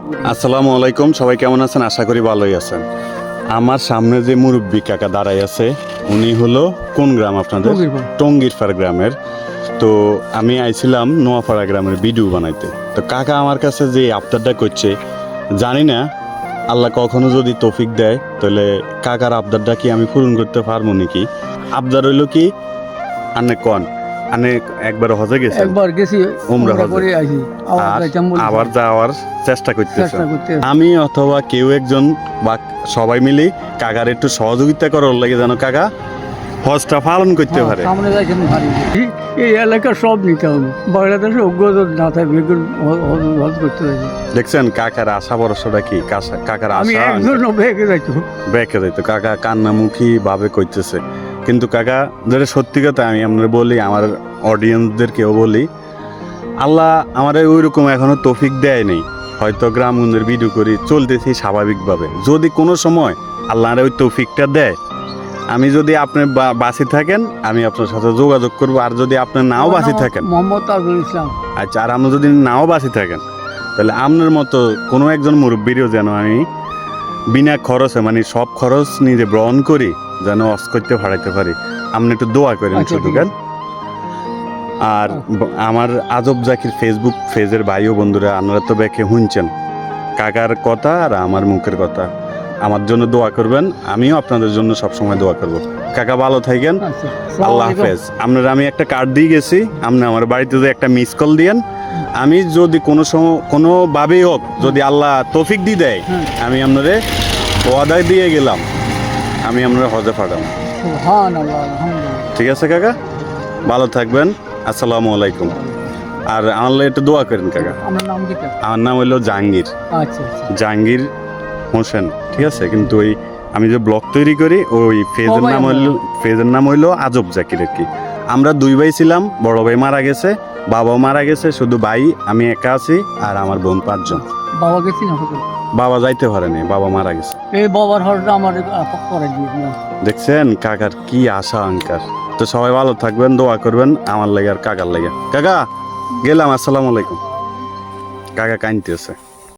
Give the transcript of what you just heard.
আসসালামু আলাইকুম, সবাই কেমন আছেন? আশা করি ভালোই আছেন। আমার সামনে যে মুরব্বী কাকা দাঁড়াই আছে, উনি হলো কোন গ্রাম আপনাদের? টঙ্গীরপাড় গ্রামের। তো আমি আইছিলাম নোয়াপাড়া গ্রামের ভিডিও বানাইতে। তো কাকা আমার কাছে যে আবদারটা করছে, জানি না আল্লাহ কখনো যদি তৌফিক দেয় তাহলে কাকার আবদারটা কি আমি পূরণ করতে পারবো নাকি। আবদার হইলো কি, আনে কন আনে একবার হজে গেছে, একবার গেছি উমরা করে আইছি, আবার যাওয়ার চেষ্টা করতেছে। আমি অথবা কেউ একজন বা সবাই মিলে কাকার একটু সহযোগিতা করার লাগে যেন কাকা হজটা পালন করতে পারে। সামনে যাইছেন ভারী এই এলাকা সব নিতে হবে, বাংলাদেশে অজ্ঞত না থাকবে হজ করতে হবে। দেখছেন কাকার আশা ভরসাটা কি, কাকার আমি আশা একজন বেঁকে যাইতো ব্যাকে যাইতো। কাকা কান্নামুখী ভাবে কইতেছে, কিন্তু কাকা যেটা সত্যি কথা আমি আপনার বলি, আমার অডিয়েন্সদেরকেও বলি, আল্লাহ আমার ওই রকম এখনো তৌফিক দেয় নেই। হয়তো গ্রামগঞ্জের ভিডিও করি, চলতেছি স্বাভাবিকভাবে। যদি কোনো সময় আল্লাহ ওই তৌফিকটা দেয়, আমি যদি আপনি বাসি থাকেন আমি আপনার সাথে যোগাযোগ করবো। আর যদি আপনি নাও বাসি থাকেন, মোহাম্মদ তাজুল ইসলাম, আচ্ছা, আর আপনি যদি নাও বাসি থাকেন, তাহলে আপনার মতো কোনো একজন মুরব্বীরও যেন আমি বিনা খরচে, মানে সব খরচ নিজে গ্রহণ করি, যেন অস করতে ফাড়াইতে পারি। আপনি একটু দোয়া করেন শুধু গান। আর আমার আজব জাকির ফেসবুক পেজের ভাই ও বন্ধুরা, আপনারা তো ব্যাকে শুনছেন কাকার কথা আর আমার মুখের কথা। আমার জন্য দোয়া করবেন, আমিও আপনাদের জন্য সবসময় দোয়া করব। কাকা ভালো থাকেন, আল্লাহ হাফেজ। আপনারা আমি একটা কার্ড দিয়ে গেছি, আপনি আমার বাড়িতে যে একটা মিস কল দিয়েন। আমি যদি কোনো সময় কোনোভাবেই হোক, যদি আল্লাহ তৌফিক দিয়ে দেয়, আমি আপনারে ওয়াদা দিয়ে গেলাম, আমি আপনারা হজে পাঠাবো। ঠিক আছে কাকা, ভালো থাকবেন। আসসালামু আলাইকুম। আর আমার একটু দোয়া করেন কাকা। আমার নাম হইলো জাহাঙ্গীর, জাহাঙ্গীর হোসেন, ঠিক আছে? কিন্তু ওই আমি যে ব্লগ তৈরি করি, ওই ফেজের নাম হইলো আজব জাকির আর কি। আমরা দুই ভাই ছিলাম, বড় ভাই মারা গেছে, বাবাও মারা গেছে, শুধু ভাই আমি একা আছি, আর আমার বোন 5 জন। বাবা যাইতে পারেনি, বাবা মারা গেছে। এই বাবার হরটা আমার করে দিয়ে দেখছেন কাকার কি আশা আঙ্কার। তো সবাই ভালো থাকবেন, দোয়া করবেন আমার লাগে আর কাকার লাগে। কাকা গেলাম, আসসালামু আলাইকুম। কাকা কাঁদতেছে।